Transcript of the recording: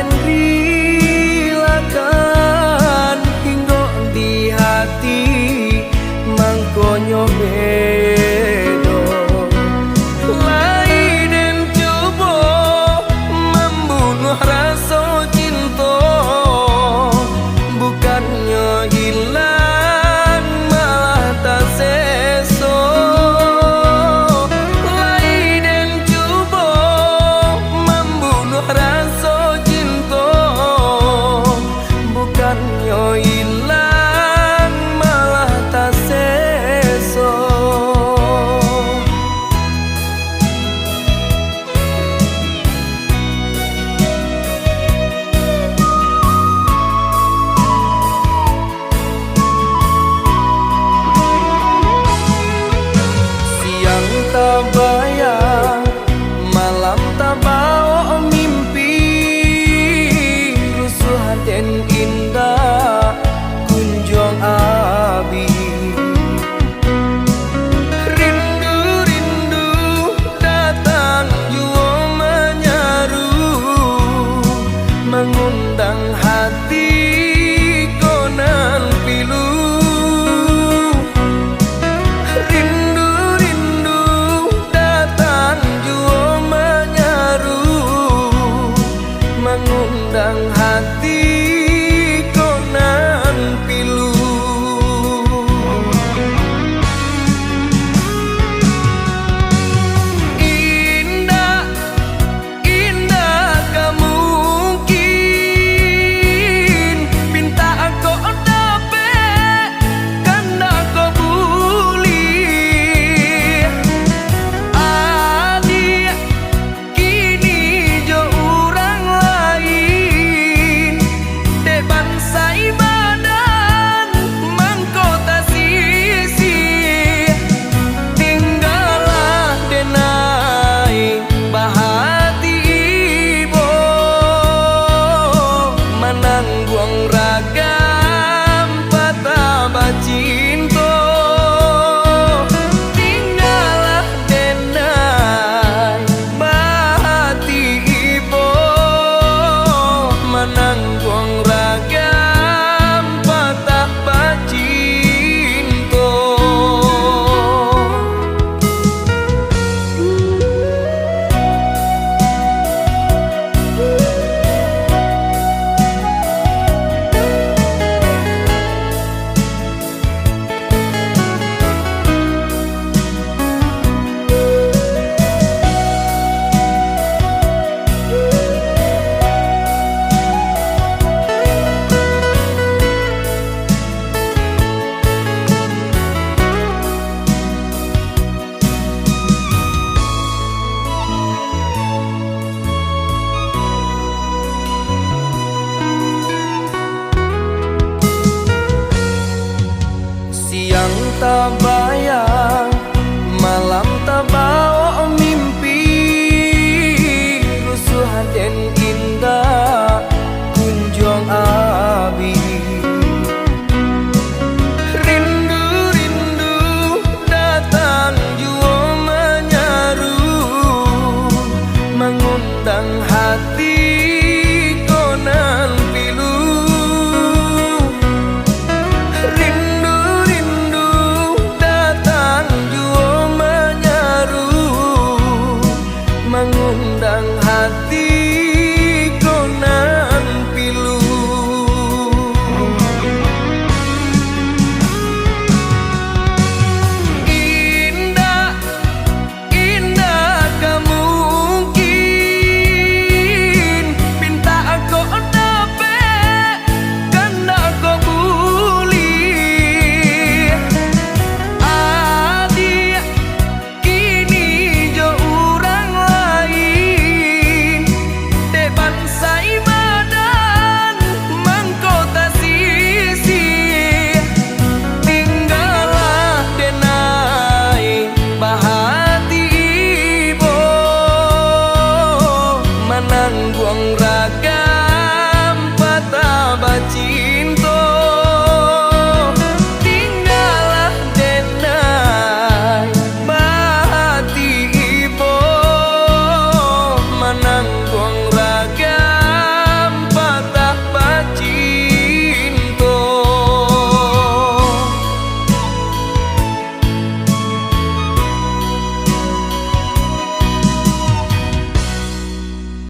den rilakan hingga di hati mangkonyo bedo lai den coba membunuh rasa cinta bukannya hilang malah tak seso lai den coba membunuh rasa cinta bukannya hilang malah tak seso. Siang tak bayang, malam tak bawa mimpi, rusuh dan indah kunjung abi. Rindu-rindu datang jua menyaru, mengundang hati konan pilu. Rindu-rindu datang jua menyaru, mengundang hati konan pilu. Indah, indah kamu mungkin minta aku dapet karena kau bully. Adik kini jo orang lain de bansai badan mangkota sisi tinggalah denai bahati ibo menangguang ragam patah bacinto tinggalah denai bahati ibo menangguang ragam patah bacinto. Siang tak bayang, malam tak bawa mimpi, rusuh dan indah kunjung abi. Rindu-rindu datang jua menyaru, mengundang hati konan pilu. Rindu-rindu datang jua menyaru, mengundang hati konan pilu. Indah, indah kamu mungkin minta aku dapet karena kau bully. Adik kini jo orang lain de bansai badan mangkota sisi tinggalah denai bahati ibo menangguang